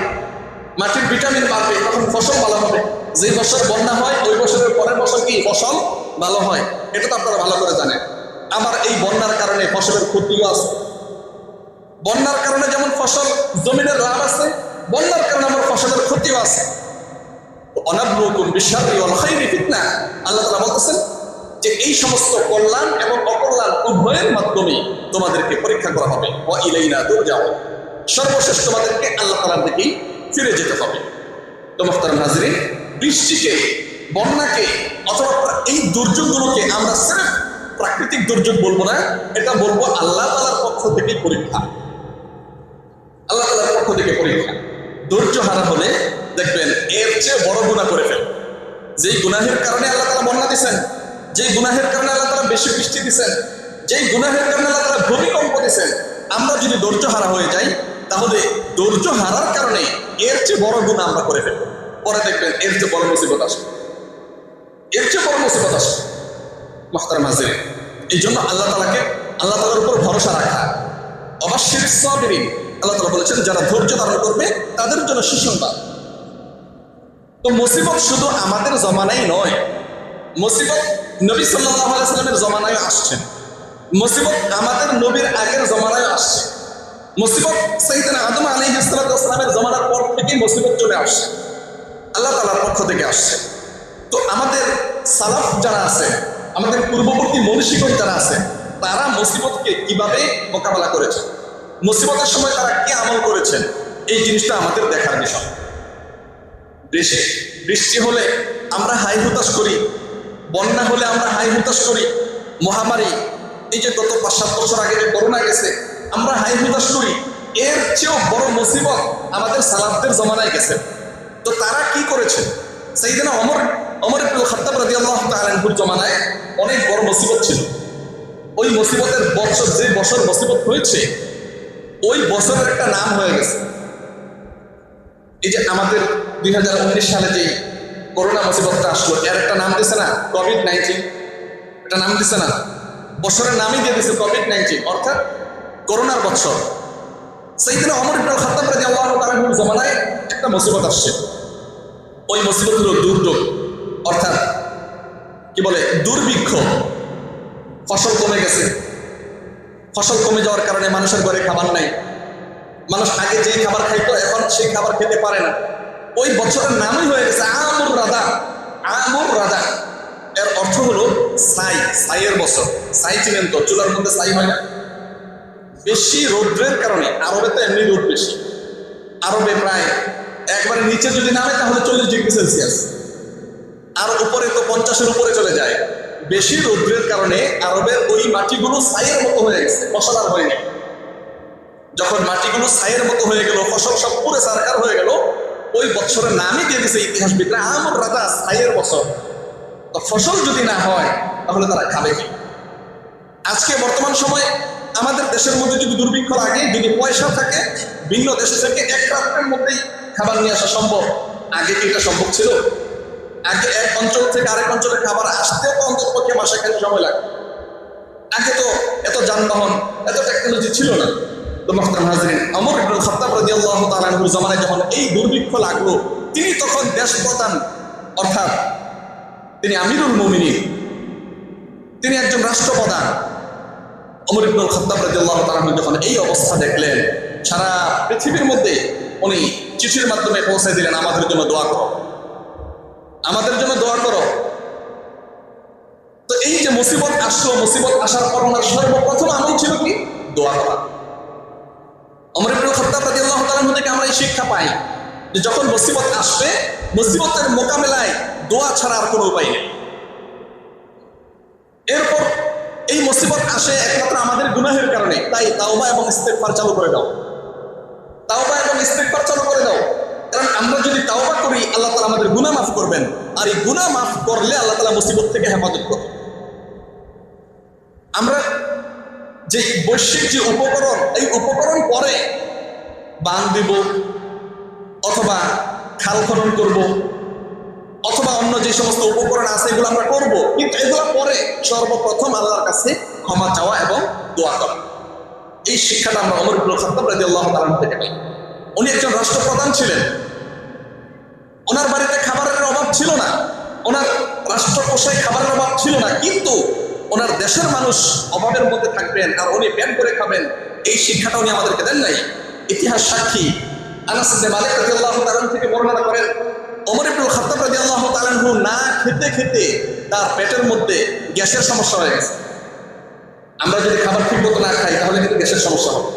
মাটির ভিটামিন বাড়বে, তখন ফসল ভালো হবে। যে বছর বন্যা হয় ওই বছরের পরের বছর কি ফসল ভালো হয়, এটা তো আপনারা ভালো করে জানেন। আবার এই বন্যার কারণে ফসলের ক্ষতিও আছে। বন্যার কারণে যেমন ফসল জমিনের লাভ আছে, বন্যার কারণে আমার ফসলের ক্ষতিও আছে। ওয়ানাবলুকুম বিশ-শাররি ওয়াল খাইরি ফিতনা। আল্লাহ তাআলা বলতেছেন যে এই সমস্ত কল্যাণ এবং অকল্যাণ উভয়ের মাধ্যমে তোমাদেরকে পরীক্ষা করা হবে। ওয়া ইলাইনা তুরজাউন, সর্বশেষ তোমাদেরকে আল্লাহ তাআলার দিকেই ফিরে যেতে হবে। তো মুহতারাম হাজিরিন, বৃষ্টিকে, বন্যাকে অথবা এই দুর্যোগগুলোকে আমরা সির্ফ প্রাকৃতিক দুর্যোগ বলবো না, এটা বলবো আল্লাহ তাআলার পক্ষ থেকে পরীক্ষা। আল্লাহ তাআলার পক্ষ থেকে পরীক্ষা। ধৈর্য হারা হলে দেখবেন চেয়ে বড় গুনাহ করে ফেলে। যেই গুনাহের কারণে আল্লাহ তাআলা বন্যা দিয়েছেন, যেই গুনাহের কারণে আল্লাহ তাআলা বেশি বৃষ্টি দিয়েছেন, যেই গুনাহের কারণে আল্লাহ তাআলা ভূমিকম্প দিয়েছেন, আমরা যদি ধৈর্য হারা হয়ে যাই তাহলে ধৈর্য হারার কারণে এর চেয়ে বড় গুনাহ আমরা করে ফেলব। পরে দেখবেন এর চেয়ে বড় মুসিবত আসবে, এর চেয়ে বড় মুসিবত আসবে। মুহতারাম হাজিরিন, এই জন্য আল্লাহ তাআলার উপর ভরসা রাখা। অবশ্যই সাবিরিন, আল্লাহ তাআলা বলেছেন যারা ধৈর্য ধারণ করবে তাদের জন্য সুসংবাদ। তো মুসিবত শুধু আমাদের জমানায় নয়, মুসিবত নবী সাল্লাল্লাহু আলাইহি ওয়াসাল্লামের জমানায় আসছে, মুসিবত আমাদের নবীর আগের জমানায় আসছে, মুসিবত সাইয়েদনা আদম আলাইহিস সালাতু ওয়াস সালামের জমানার পর থেকে মুসিবত চলে আসছে, আল্লাহ তাআলার পক্ষ থেকে আসছে। তো আমাদের সালাফ যারা আছে, আমাদের পূর্ববর্তী মনীষীগণ যারা আছে, তারা মুসিবতকে কিভাবে মোকাবেলা করেছেন, মুসিবতের সময় তারা কি আমল করেছেন, এই জিনিসটা আমাদের দেখার বিষয়। দেশে বৃষ্টি হলে আমরা হাই হুতাশ করি, বন্যা হলে আমরা হাই হুতাশ করি, মহামারী এই যে গত ৫-৭ বছর আগে যে করোনা গেছে আমরা হাই হুতাশ করি, এর চেয়েও বড় মুসিবত আমাদের সালাফদের জমানায় গেছে। তো তারা কি করেছে? সাইয়েদনা ওমর ইবনুল খাত্তাব রাদিয়াল্লাহু তাআলা আনহুর জমানায় অনেক বড় মুসিবত ছিল। ওই মুসিবতের বছর, যে বছর মুসিবত হয়েছে ওই বছরের একটা নাম হয়ে গেছে। এই যে আমাদের 2019 সালে যে করোনা মুসিবতটা আসলো, এর একটা নাম দিছে না, কোভিড-19, এটা নাম দিছে না, বছরের নামই দিয়ে দিছে কোভিড-19, অর্থাৎ করোনার বছর। সাইয়েদনা ওমর ইবনুল খাত্তাব রাদিয়াল্লাহু তাআলা আনহুর জমানায় একটা মুসিবত আসছে। ওই মুসিবত হলো দুর্যোগ, অর্থাৎ কি বলে দুর্ভিক্ষ। ফসল কমে গেছে, ফসল কমে যাওয়ার কারণে মানুষের ঘরে খাবার নাই, মানুষ আগে যেই খাবার খাইতো এখন সেই খাবার খেতে পারে না। ওই বছরের নামই হয়ে গেছে আমুর রাদা। আমুর রাদা এর অর্থ হলো ছাইয়ের বছর। ছাই চিনেন তো, চুলার মধ্যে ছাই হয় না? বেশি রৌদ্রের কারণে, আরবে তো এমনি রোদ বেশি, আরবে প্রায় একবারে নিচে যদি নামে তাহলে 40 ডিগ্রি সেলসিয়াস, আর উপরে তো 50-এর উপরে চলে যায়। বেশি রৌদ্রের কারণে আরবের ওই মাটিগুলো ছাইয়ের মতো হয়ে গেছে, ফসল আর হয়নি। যখন মাটিগুলো ছাইয়ের মতো হয়ে গেল, ফসল সব পুরে সারকার হয়ে গেল, ওই বছরের নামই দিয়ে দিছে ইতিহাসবিদরা আমুর রাদা, ছাইয়ের বছর। তো ফসল যদি না হয় তাহলে তারা খাবে কি? আজকে বর্তমান সময়ে আমাদের দেশের মধ্যে যদি দুর্ভিক্ষ লাগে, যদি পয়সা থাকে, ভিন্ন দেশ থেকে এক রাত্রের মধ্যেই খাবার নিয়ে আসা সম্ভব। আগে কি এটা সম্ভব ছিল? আগে এক অঞ্চল থেকে আরেক অঞ্চলে খাবার আসতেও তো অন্ততপক্ষে মাসেখানেক সময় লাগে। আগে তো এত যানবাহন, এত টেকনোলজি ছিল না। তো মুহতারাম হাজিরিন, ওমর ইবনুল খাত্তাব রাদিয়াল্লাহু তাআলা আনহুর জামানায় যখন এই দুর্ভিক্ষ লাগলো, তিনি তখন দেশ প্রধান, অর্থাৎ তিনি আমিরুল মুমিনিন, তিনি একজন রাষ্ট্রপ্রধান। ওমর ইবনুল খাত্তাব রাদিয়াল্লাহু তাআলা আনহু যখন এই অবস্থা দেখলেন, সারা পৃথিবীর মধ্যে উনি চিঠির মাধ্যমে পৌঁছে দিলেন, আমাদের জন্য দোয়া করো, আমাদের জন্য দোয়া করো। তো এই যে মুসিবত আসলো, মুসিবত আসার পর ওনার সর্বপ্রথম আমল ছিল কি? দোয়া করা। ওমর ইবনুল খাত্তাব রাদিয়াল্লাহু তাআলা আনহু থেকে আমরা এই শিক্ষা পাই যে যখন মুসিবত আসবে, মুসিবতের মোকাবেলায় দোয়া ছাড়া আর কোনো উপায় নেই। এরপর এই মুসিবত আসে একমাত্র আমাদের গুনাহের কারণে, তাই তাওবা এবং ইস্তেগফার চালু করে দাও, তাওবা এবং ইস্তেগফার চালু করে দাও। কারণ আমরা যদি তাওবা করি আল্লাহ তাআলা আমাদের গুনাহ মাফ করবেন, আর এই গুনাহ মাফ করলে আল্লাহ তাআলা মুসিবত থেকে হেফাজত করবেন। আমরা যে বৈশ্বিক যে উপকরণ, এই উপকরণ পরে বাঁধ দিব, অথবা খাল খনন করব, অথবা অন্য যে সমস্ত উপকরণ আছে এগুলো আমরা করব, কিন্তু এগুলো পরে সর্বপ্রথম আল্লাহর কাছে ক্ষমা চাওয়া এবং দোয়া করা। এই শিক্ষাটা আমরা ওমর ইবনুল খাত্তাব রাদিয়াল্লাহু তাআলা আনহু থেকে পাই। উনি একজন রাষ্ট্রপ্রধান ছিলেন, ওনার বাড়িতে খাবারের অভাব ছিল না, ওনার রাষ্ট্রকোষায় খাবারের অভাব ছিল না, কিন্তু ওনার দেশের মানুষ অভাবের মধ্যে থাকবেন আর উনি ব্যান করে খাবেন, এই শিক্ষাটা উনি আমাদেরকে দেন নাই। ইতিহাস সাক্ষী আনাস ইবনে মালিক রাদিয়াল্লাহু তাআলা থেকে বর্ণনা করেন, ওমর ইবনুল খাত্তাব রাদিয়াল্লাহু তাআলা আনহু না খেতে খেতে তার পেটের মধ্যে গ্যাসের সমস্যা হয়ে গেছে। আমরা যদি খাবার ঠিক মতো না খাই তাহলে কিন্তু গ্যাসের সমস্যা হবে।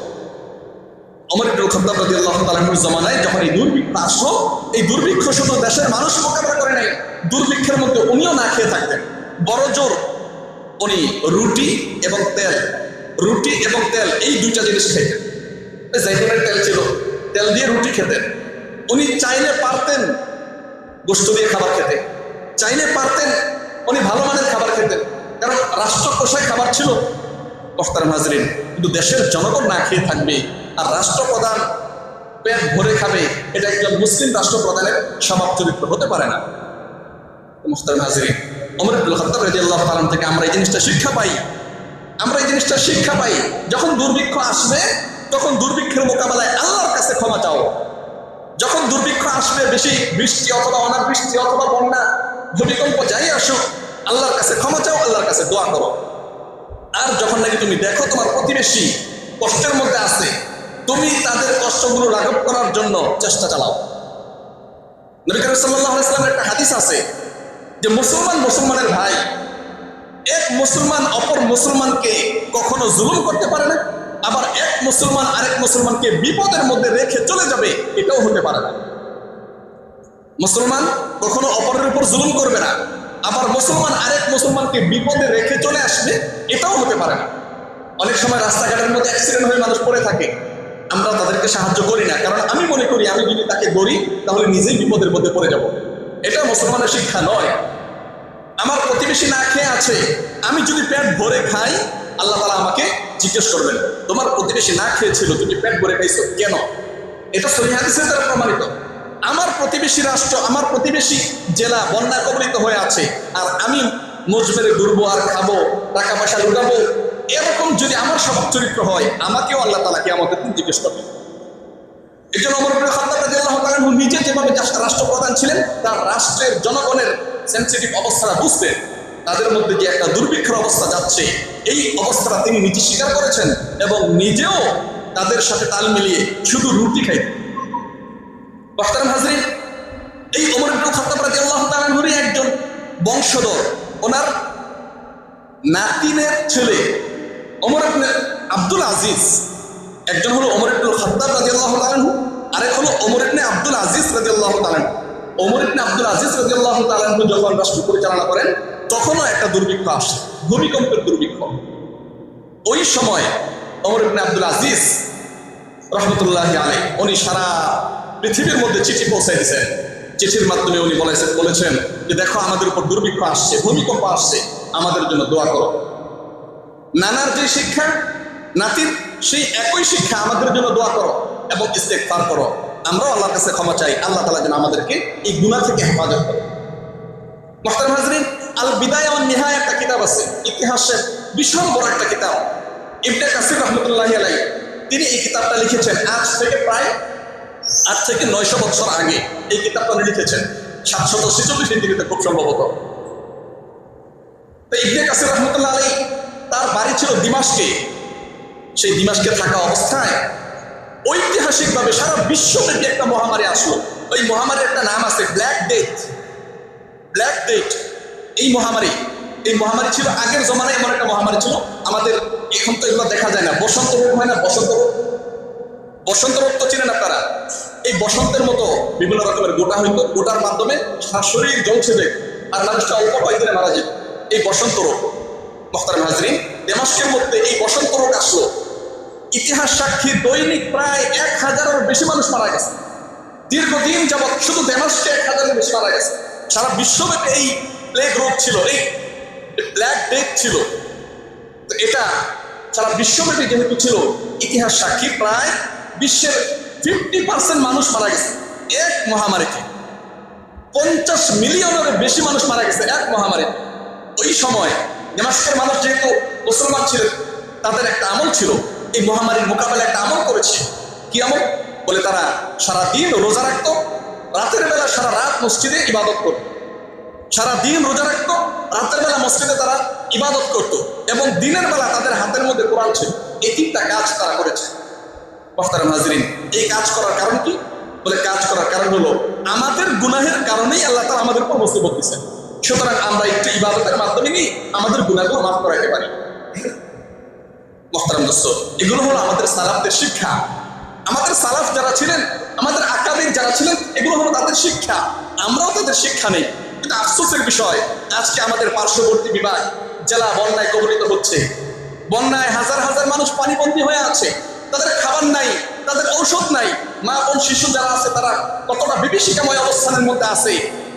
ওমর ইবনুল খাত্তাব রাদিয়াল্লাহু তাআলা আনহুর জামানায় যখন এই দুর্ভিক্ষ আসলো, এই দুর্ভিক্ষ শুধু দেশের মানুষ মোকাবিলা করে নাই, দুর্ভিক্ষের মধ্যে উনিও না খেয়ে থাকতেন। বড় জোর উনি রুটি এবং তেল এই দুইটা জিনিস খেতেন। জাইতুনের তেল ছিল, তেল দিয়ে রুটি খেতেন। উনি চাইলে পারতেন গোশত দিয়ে খাবার খেতে, চাইলে পারতেন উনি ভালো মানের খাবার খেতেন, কারণ রাষ্ট্রপ্রসায় খাবার ছিল। মোহতারাম হাজরিন, কিন্তু দেশের জনগণ না খেয়ে থাকবে আর রাষ্ট্রপ্রধান পেট ভরে খাবে, এটা একজন মুসলিম রাষ্ট্রপ্রধানের স্বভাব চরিত্র হতে পারে না। মোহতারাম হাজরিন, ওমর ইবনুল খাত্তাব রাদিয়াল্লাহু তাআলা থেকে আমরা এই জিনিসটা শিক্ষা পাই। যখন দুর্ভিক্ষ আসবে তখন দুর্ভিক্ষের মোকাবেলায় আল্লাহর কাছে ক্ষমা চাও। যখন দুর্ভিক্ষ আসবে, বেশি বৃষ্টি অথবা অনাবৃষ্টি অথবা বন্যা ভূমিকম্প যাই আসুক, আল্লাহর কাছে ক্ষমা চাও, আল্লাহর কাছে দোয়া করো। আর যখন নাকি তুমি দেখো তোমার প্রতিবেশী কষ্টের মধ্যে আছে, তুমি তাদের কষ্টগুলো লাঘব করার জন্য চেষ্টা চালাও। নবী করিম সাল্লাল্লাহু আলাইহি ওয়াসাল্লামের একটা হাদিস আছে যে মুসলমানের ভাই, এক মুসলমান অপর মুসলমানকে কখনো জুলুম করতে পারে না, আবার এক মুসলমান আরেক মুসলমানকে বিপদের মধ্যে রেখে চলে যাবে, এটাও হতে পারে না। মুসলমান কখনো অপরের উপর জুলুম করবে না, আবার মুসলমান আরেক মুসলমানকে বিপদে রেখে চলে আসবে, এটাও হতে পারে না। অনেক সময় রাস্তাঘাটের মধ্যে অ্যাক্সিডেন্ট হয়ে মানুষ পড়ে থাকে, আমরা তাদেরকে সাহায্য করি না, কারণ আমি মনে করি আমি যদি তাকে ধরি তাহলে নিজেই বিপদের মধ্যে পড়ে যাব। এটা মুসলমানের শিক্ষা নয়। আমার প্রতিবেশী না খেয়ে আছে, আমি যদি পেট ভরে খাই, আল্লাহ তাআলা আমাকে জিজ্ঞেস করবেন তোমার প্রতিবেশী না খেয়েছিল, তুমি পেট ভরে খাইছো কেন? এটা সহিহ হাদিসের দ্বারা প্রমাণিত। আমার প্রতিবেশী রাষ্ট্র, আমার প্রতিবেশী জেলা বন্যা কবলিত হয়ে আছে, আর আমি মজবেরে ঘুরবো আর খাবো, টাকা পয়সা লুটাবো, এরকম যদি আমার স্বভাব চরিত্র হয়, আমাকেও আল্লাহ তাআলা কিয়ামতের দিন জিজ্ঞেস করবেন। এই জন্য ওমর ইবনে খাত্তাব রাদিয়াল্লাহু তাআলা নিজে যেভাবে রাষ্ট্রপ্রধান ছিলেন, তার রাষ্ট্রের জনগণের সেন্সিটিভ অবস্থাটা বুঝতেন। তাদের মধ্যে যে একটা দুর্ভিক্ষের অবস্থা যাচ্ছে, এই অবস্থাটা তিনি নিজে স্বীকার করেছেন এবং নিজেও তাদের সাথে তাল মিলিয়ে শুধু রুটি খাইতেন। মোহতারাম হাজরিন, এই ওমর ইবনে খাত্তাব রাদিয়াল্লাহু তাআলা একজন বংশধর, ওনার নাতিনের ছেলে ওমর ইবনে আব্দুল আজিজ, একজন হলো ওমর ইবনে খাত্তাব রাদিয়াল্লাহু তাআলা, আরেক হলো ওমর ইবনে আব্দুল আজিজ রাদিয়াল্লাহু তাআলা। ওমর ইবনে আব্দুল আজিজ রাদিয়াল্লাহু তাআলা যখন রাষ্ট্র পরিচালনা করেন, তখনও একটা দুর্ভিক্ষ আসে, ভূমিকম্পের দুর্ভিক্ষ। ওই সময় ওমর ইবনে আব্দুল আজিজ রাহমাতুল্লাহি আলাইহি উনি সারা পৃথিবীর মধ্যে চিঠি পৌঁছায় দিয়েছেন। চিঠির মাধ্যমে উনি বলেছেন যে দেখো আমাদের উপর দুর্ভিক্ষ আসছে, ভূমিকম্প আসছে, আমাদের জন্য দোয়া করো। নানার যে শিক্ষা, নাতির সেই একই শিক্ষা, আমাদের জন্য দোয়া করো এবং ইস্তেগফার করো, আমরাও আল্লাহর কাছে ক্ষমা চাই, আল্লাহ তাআলা যেন আমাদেরকে এই গুনাহ থেকে হেফাজত করে। মুহতারাম হাজরিন, আল বিদায়া ওয়ান নিহায়া একটা কিতাব আছে, ইতিহাসের বিশাল বড় একটা কিতাব। ইবনে কাসির রাহমাতুল্লাহি আলাইহি তিনি এই কিতাবটা লিখেছেন আজ থেকে 900 বছর আগে এই কিতাবটা লিখেছেন, 746 হিজরিতে খুব সম্ভবত। তো ইবনে কাসির রাহমাতুল্লাহি আলাইহি তার বাড়ি ছিল দিমাশকে। সেই দিমাশকে থাকা অবস্থায় ঐতিহাসিকভাবে সারা বিশ্বব্যাপী একটা মহামারী আসলো। ওই মহামারীর একটা নাম আছে ব্ল্যাক ডেথ। এই মহামারী ছিল আগের জমানায়, এমন একটা মহামারী ছিল। আমাদের এখন তো এগুলো দেখা যায় না। বসন্ত রোগ হয় না, বসন্ত রোগ তো চিনেন আপনারা। এই বসন্তের মতো বিভিন্ন রকমের গোটা হইতো, গোটার মাধ্যমে সারা শরীর জ্বলছে দেখ, আর মানুষটা অল্প কয়েকদিনে মারা যায়। এই বসন্ত রোগ, মুহতারাম হাজরিন, দামেস্কের মধ্যে এই বসন্ত রোগ আসলো। ইতিহাস সাক্ষী দৈনিক প্রায় 1000-এর বেশি মানুষ মারা গেছে। দীর্ঘদিন যাবৎ শুধু দামেস্কে 1000-এর বেশি মারা গেছে। সারা বিশ্বব্যাপী এই প্লেগ রোগ ছিল, এই ব্ল্যাক ডেথ ছিল। তো এটা সারা বিশ্বব্যাপী যেহেতু ছিল, ইতিহাস সাক্ষী প্রায় বিশ্বের 50% মানুষ মারা গেছে এক মহামারীতে। 50 মিলিয়নের বেশি মানুষ মারা গেছে এক মহামারী। ওই সময় দামেস্কের মানুষ যেহেতু মুসলমান ছিলেন, তাদের একটা আমল ছিল, এই মহামারীর মোকাবেলায় একটা আমল করেছে। কি আমল? বলে তারা সারাদিন রোজা রাখতো, রাতের বেলা সারা রাত মসজিদে ইবাদত করত। সারাদিন রোজা রাখতো, রাতের বেলা মসজিদে তারা ইবাদত করত, এবং দিনের বেলা তাদের হাতের মধ্যে কোরআন ছিল। এই 3টা কাজ তারা করেছে। মুহতারাম হাজরিন, এই কাজ করার কারণ কি? বলে কাজ করার কারণ হলো আমাদের গুনাহের কারণেই আল্লাহ তাআলা আমাদের উপর মুসিবত দিচ্ছেন। সুতরাং আমরা একটু ইবাদতের মাধ্যমে নিয়ে আমাদের গুনাহগুলো মাফ করাইতে পারি। মুহতারাম দোস্ত, এগুলো হলো আমাদের সালাফদের শিক্ষা। আমাদের সালাফ যারা ছিলেন, আমাদের আকাবির যারা ছিলেন, এগুলো হলো তাদের শিক্ষা। আমরাও তাদের শিক্ষা নেই। কিন্তু আফসোসের বিষয়, আজকে আমাদের পার্শ্ববর্তী বিভাগ জেলা বন্যায় কবলিত হচ্ছে। বন্যায় হাজার হাজার মানুষ পানিবন্দী হয়ে আছে, তাদের খাবার নাই, তাদের ঔষধ নাই, মা বোন শিশু যারা আছে তারা কতটা বিভীষিকাময় অবস্থানের মধ্যে আছে।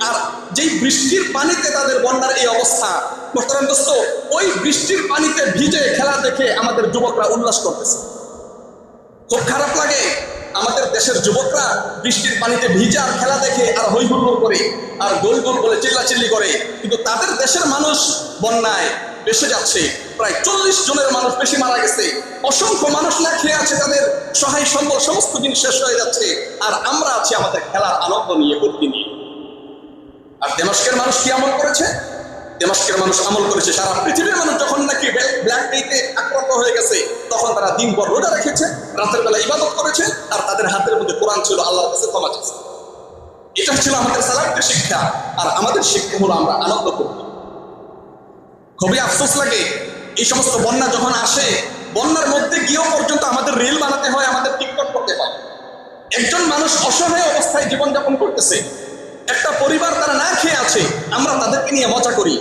আর যেই বৃষ্টির পানিতে তাদের বন্যার এই অবস্থা, মোহতারাম দোস্ত, ওই বৃষ্টির পানিতে ভিজে খেলা দেখে আমাদের যুবকরা উল্লাস করতেছে। খুব খারাপ লাগে আমাদের দেশের যুবকরা বৃষ্টির পানিতে ভিজে আর খেলা দেখে আর হই হুল্লোড় করে আর গোল গোল বলে চিল্লাচিল্লি করে, কিন্তু তাদের দেশের মানুষ বন্যায় বেসে যাচ্ছে। প্রায় 40 জনের মানুষ বেশি মারা গেছে, অসংখ্য মানুষ না খেয়ে আছে, তাদের সহায় সম্বল সমস্ত জিনিস শেষ হয়ে যাচ্ছে, আর আমরা আছি আমাদের খেলার আনন্দ নিয়ে, ফুর্তি নিয়ে। আর দেমাস্কের মানুষ কি আমল করেছে? দেমাস্কের মানুষ আমল করেছে, সারা পৃথিবীর মানুষ যখন নাকি ব্ল্যাক ডেতে আক্রান্ত হয়ে গেছে তখন তারা দিনভর রোজা রেখেছে, রাতের বেলা ইবাদত করেছে, আর তাদের হাতের মধ্যে কোরআন ছিল, আল্লাহর কাছে ক্ষমা চেয়েছে। এটা ছিল আমাদের সালাফের শিক্ষা। আর আমাদের শিক্ষা হলো আমরা আনন্দ করব। খুবই আফসোস লাগে এই সমস্ত বন্যা যখন আসে, বন্যার মধ্যে গিয়েও পর্যন্ত আমাদের রিল বানাতে হয়, আমাদের টিকটক করতে হয়। একজন মানুষ অসহায় অবস্থায় জীবনযাপন করতেছে, একটা পরিবার তারা না খেয়ে আছে, আমরা তাদেরকে নিয়ে মজা করি।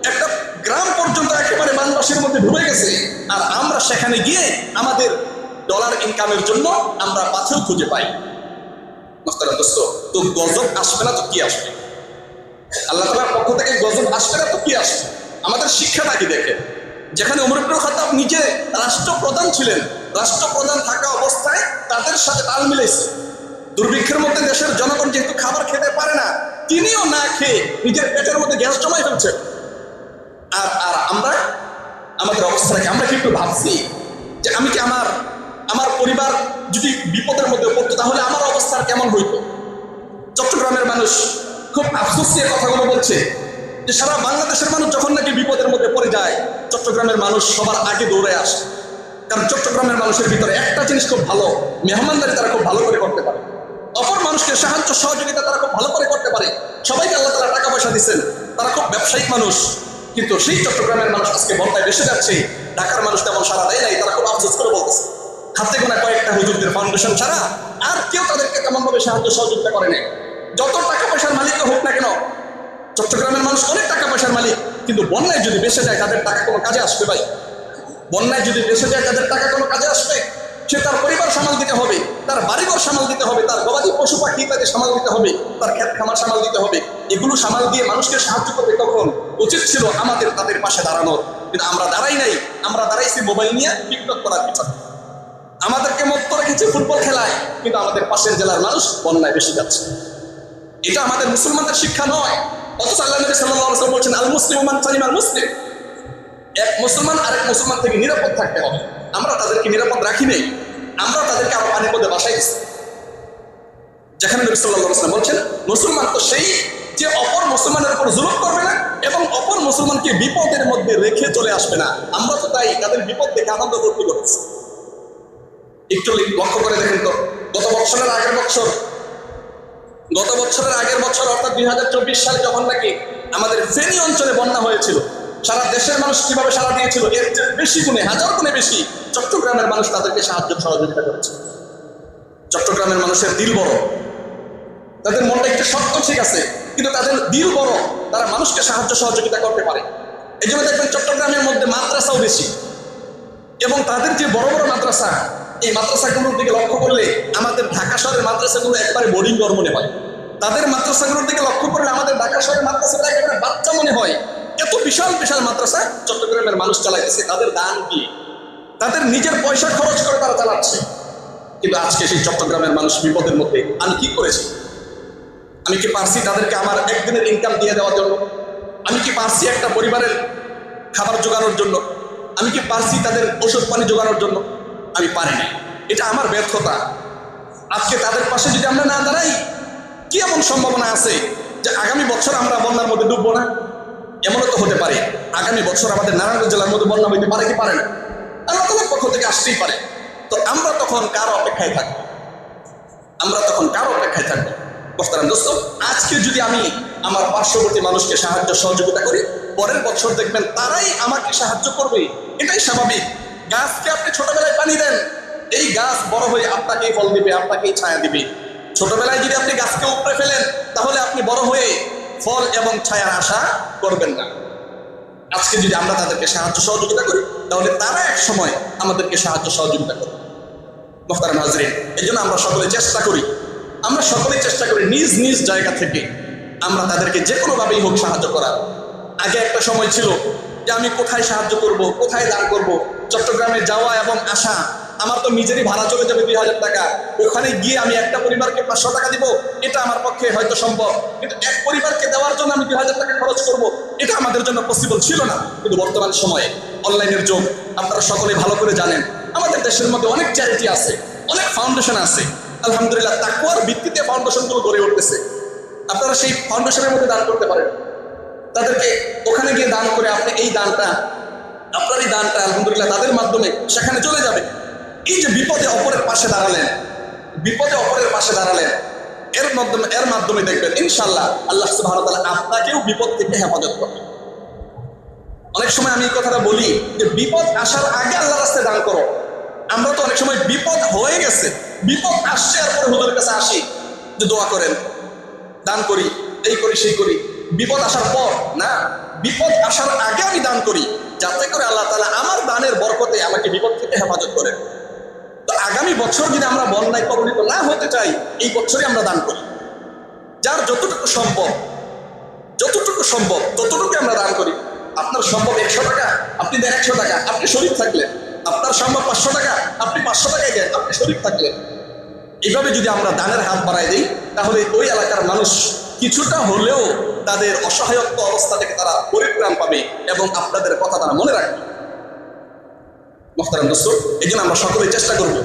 একটা গ্রাম পর্যন্ত একেবারে বানবাসীর মধ্যে ডুবে গেছে, আর আমরা সেখানে গিয়ে আমাদের ডলার ইনকামের জন্য আমরা পাথর খুঁজে পাই। মোহতারাম দোস্ত, তো গজব আসবে না তো কি আসবে? আল্লাহ তাআলার পক্ষ থেকে গজব আসবে না তো কি আসবে? আমাদের শিক্ষাটা কি দেখে, যেখানে ওমর ইবনে খাত্তাব নিজে রাষ্ট্রপ্রধান ছিলেন, রাষ্ট্রপ্রধান থাকা অবস্থায় তাদের সাথে তাল মিলেছে। দুর্ভিক্ষের মধ্যে দেশের জনগণ যেহেতু খাবার খেতে পারে না, তিনিও না খেয়ে নিজের পেটের মধ্যে গ্যাস জমাই ফেলছেন। আর আর আমরা আমাদের অবস্থাটাকে আমরা কি একটু ভাবছি যে আমি কি আমার পরিবার যদি বিপদের মধ্যে পড়তো তাহলে আমার অবস্থার কেমন হইতো? চট্টগ্রামের মানুষ খুব আফসোস নিয়ে কথাগুলো বলছে যে সারা বাংলাদেশের মানুষ যখন নাকি বিপদের মধ্যে পড়ে যায়, চট্টগ্রামের মানুষ সবার আগে দৌড়ে আসে। কারণ চট্টগ্রামের মানুষের ভিতরে একটা জিনিস খুব ভালো, মেহমানদারি তারা খুব ভালো করে করতে পারে, অপর মানুষকে সাহায্য সহযোগিতা তারা খুব ভালো করে করতে পারে। সবাইকে আল্লাহ তাআলা টাকা পয়সা দিচ্ছেন, তারা খুব ব্যবসায়িক মানুষ। কিন্তু সেই চট্টগ্রামের মানুষ আজকে বন্যায় বেসে যাচ্ছে, ঢাকার মানুষ তেমন সারা দেয় নাই, তারা খুব আফসোস করে বলতেছে। হাতে গোনা কয়েকটা হুজুরদের ফাউন্ডেশন ছাড়া আর কেউ তাদেরকে তেমনভাবে সাহায্য সহযোগিতা করে নাই। যত টাকা পয়সার মালিক হোক না কেন, চট্টগ্রামের মানুষ অনেক টাকা পয়সার মালিক, কিন্তু বন্যায় যদি বেসে যায় তাদের টাকা কোনো কাজে আসবে ভাই? বন্যায় যদি বেসে যায় তাদের টাকা কোনো কাজে আসবে? সে তার পরিবার সামাল দিতে হবে, তার বাড়িঘর সামাল দিতে হবে, তার গবাদি পশু পাখি ইত্যাদি সামাল দিতে হবে, তার ক্ষেত খামার সামাল দিতে হবে। এগুলো সামাল দিয়ে মানুষকে সাহায্য করবে, তখন উচিত ছিল আমাদের তাদের পাশে দাঁড়ানোর। কিন্তু আমরা দাঁড়াই নাই, আমরা দাঁড়াইছি মোবাইল নিয়ে টিকটক করার পিছনে। আমাদেরকে মত্ত রেখেছে ফুটবল খেলায়, কিন্তু আমাদের পাশের জেলার মানুষ বন্যায় বেশি যাচ্ছে। এটা আমাদের মুসলমানদের শিক্ষা নয়। অথচ আল্লাহ নবী সাল্লাল্লাহু আলাইহি ওয়াসাল্লাম বলছেন, আল মুসলিমু মান সালিমাল মুসলিম। এক মুসলমান আরেক মুসলমান থেকে নিরাপদ থাকতে হবে। আমরা তাদেরকে নিরাপদ রাখি নাই, আমরা তাদেরকে আরো পানির মধ্যে বাসায় দিচ্ছি। যেখানে নবী সাল্লাল্লাহু আলাইহি ওয়াসাল্লাম বলছেন, মুসলমান তো সেই যে অপর মুসলমানের উপর জুলুম করবে না এবং অপর মুসলমানকে বিপদের মধ্যে রেখে চলে আসবে না। আমরা তো তাই তাদের বিপদ দেখে আনন্দ করতে করতেছি। একটু লক্ষ্য করে দেখেন তো, গত বছরের আগের বছর অর্থাৎ 2024 সালে যখন নাকি আমাদের ফেনী অঞ্চলে বন্যা হয়েছিল, সারা দেশের মানুষ কিভাবে সাড়া দিয়েছিল, এর চেয়ে বেশি গুণে, হাজার গুণে বেশি চট্টগ্রামের মানুষ তাদেরকে সাহায্য সহযোগিতা করেছে। চট্টগ্রামের মানুষের দিল বড়, তাদের মনটা একটু শক্ত ঠিক আছে, কিন্তু তাদের দিল বড়, তারা মানুষকে সাহায্য সহযোগিতা করতে পারে। এই জন্য দেখবেন চট্টগ্রামের মধ্যে মাদ্রাসাও বেশি, এবং তাদের যে বড় বড় মাদ্রাসা, এই মাদ্রাসাগুলোর দিকে লক্ষ্য করলে আমাদের ঢাকা শহরের মাদ্রাসাগুলো একবারে বোর্ডিং ঘর মনে হয়। তাদের মাদ্রাসাগুলোর দিকে লক্ষ্য করলে আমাদের ঢাকা শহরের মাদ্রাসাগুলো একেবারে বাচ্চা মনে হয়। এত বিশাল বিশাল মাদ্রাসা চট্টগ্রামের মানুষ চালাইতেছে, তাদের দান দিয়ে, তাদের নিজের পয়সা খরচ করে তারা চালাচ্ছে। কিন্তু আজকে সেই চট্টগ্রামের মানুষ বিপদের মধ্যে, আমি কি করেছি? আমি কি পারছি তাদেরকে আমার একদিনের ইনকাম দিয়ে দেওয়ার জন্য? আমি কি পারছি একটা পরিবারের খাবার জোগানোর জন্য? আমি কি পারছি তাদের ওষুধ পানি জোগানোর জন্য? আমি পারিনি। এটা আমার ব্যর্থতা। আজকে তাদের পাশে যদি আমরা না দাঁড়াই, কি এমন সম্ভাবনা আছে যে আগামী বছর আমরা বন্যার মধ্যে ডুববো না? এমনও তো হতে পারে আগামী বছর আমাদের নারায়ণগঞ্জ জেলার মধ্যে বন্যা হইতে পারে কি পারে না? আল্লাহ তাআলার পক্ষ থেকে আসতেই পারে। তো আমরা তখন কার অপেক্ষায় থাকবো? মোহতারাম দোস্ত, আজকে যদি আমি আমার পার্শ্ববর্তী মানুষকে সাহায্য সহযোগিতা করি, পরের বছর দেখবেন তারাই আমাকে সাহায্য করবে। এটাই স্বাভাবিক। গাছকে আপনি ছোটবেলায় পানি দেন, এই গাছ বড় হয়ে আপনাকেই ফল দিবে, আপনাকেই ছায়া দিবে। ছোটবেলায় যদি আপনি গাছকে উপড়ে ফেলেন, তাহলে আপনি বড় হয়ে ফল এবং ছায়ার আশা করবেন না। আজকে যদি আমরা তাদেরকে সাহায্য সহযোগিতা করি, তাহলে তারা এক সময় আমাদেরকে সাহায্য সহযোগিতা করবে। মুহতারাম হাজরিন, এই জন্য আমরা সকলেই চেষ্টা করি নিজ নিজ জায়গা থেকে আমরা তাদেরকে যে কোনোভাবেই হোক সাহায্য করার। আগে একটা সময় ছিল যে আমি কোথায় সাহায্য করব, কোথায় দান করব, চট্টগ্রামে যাওয়া এবং আসা আমার তো নিজেরই ভাড়া চলে যাবে 2000 টাকা, ওখানে গিয়ে আমি একটা পরিবারকে 500 টাকা দিব, এটা আমার পক্ষে হয়তো সম্ভব, কিন্তু এক পরিবারকে দেওয়ার জন্য আমি 2000 টাকা খরচ করব, এটা আমাদের জন্য পসিবল ছিল না। কিন্তু বর্তমান সময়ে অনলাইনের যুগ, আপনারা সকলে ভালো করে জানেন আমাদের দেশের মধ্যে অনেক চ্যারিটি আছে, অনেক ফাউন্ডেশন আছে, আলহামদুলিল্লাহ তাকওয়ার ভিত্তিতে ফাউন্ডেশনগুলো গড়ে উঠতেছে। আপনারা সেই ফাউন্ডেশনের মধ্যে দান করতে পারেন, তাদেরকে ওখানে গিয়ে দান করে আপনি এই দানটা, আপনার এই দানটা আলহামদুলিল্লাহ তাদের মাধ্যমে সেখানে চলে যাবে। এই যে বিপদে অপরের পাশে দাঁড়ালেন, এর মাধ্যমে দেখবেন ইনশাআল্লাহ আল্লাহ সুবহানাহু ওয়া তাআলা আপনাকেও বিপদ থেকে হেফাজত করবেন। অনেক সময় আমি এই কথাটা বলি যে বিপদ আসার আগে আল্লাহর রাস্তায় দান করো। আমরা তো অনেক সময় বিপদ হয়ে গেছে, বিপদ আসছে আর পরে হুজুরের কাছে আসি যে দোয়া করেন, দান করি, এই করি সেই করি। বিপদ আসার পর না, বিপদ আসার আগে আমি দান করি যাতে করে আল্লাহ তাআলা আমার দানের বরকতে আমাকে বিপদ থেকে হেফাজত করেন। তো আগামী বছর যদি আমরা বন্যায় কবলিত না হতে চাই, এই বছরই আমরা দান করি। যার যতটুকু সম্ভব ততটুকু আমরা দান করি। আপনার সম্ভব 100 টাকা, আপনি দেন 100 টাকা, আপনি শরীফ থাকলেন। আপনার সম্ভব 500 টাকা, আপনি 500 টাকায় দেন, আপনি শরীফ থাকলেন। এইভাবে যদি আমরা দানের হাত বাড়াই দিই, তাহলে ওই এলাকার মানুষ কিছুটা হলেও তাদের অসহায়ত্ব অবস্থা থেকে তারা পরিত্রাণ পাবে এবং আপনাদের কথা তারা মনে রাখবে। মুহতারাম দোস্তর, এই জন্য আমরা সকলেই চেষ্টা করব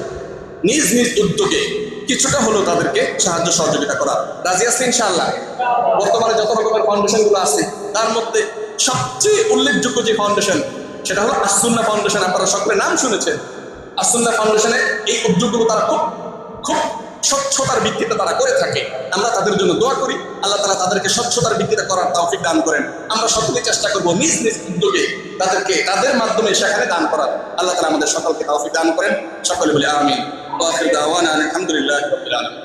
নিজ নিজ উদ্যোগে কিছুটা হলেও তাদেরকে সাহায্য সহযোগিতা করা। রাজি আছি ইনশাআল্লাহ? বর্তমানে যত রকমের ফাউন্ডেশনগুলো আছে তার মধ্যে সবচেয়ে উল্লেখযোগ্য যে ফাউন্ডেশন সেটা হলো আস-সুন্নাহ ফাউন্ডেশন। আপনারা সকলে নাম শুনেছেন। আস-সুন্নাহ ফাউন্ডেশনে এই উদ্যোগগুলো তারা খুব স্বচ্ছতার ভিত্তিতে তারা করে থাকে। আমরা তাদের জন্য দোয়া করি, আল্লাহ তাআলা তাদেরকে স্বচ্ছতার ভিত্তিতে করার তৌফিক দান করেন। আমরা সকলেই চেষ্টা করব নিজ নিজ উদ্যোগে তাদের মাধ্যমে সেখানে দান করার। আল্লাহ তাআলা আমাদের সকলকে তৌফিক দান করেন। সকলে বলি আমিন। ওয়া আখিরু দাওয়ানা আলহামদুলিল্লাহি রাব্বিল আলামিন।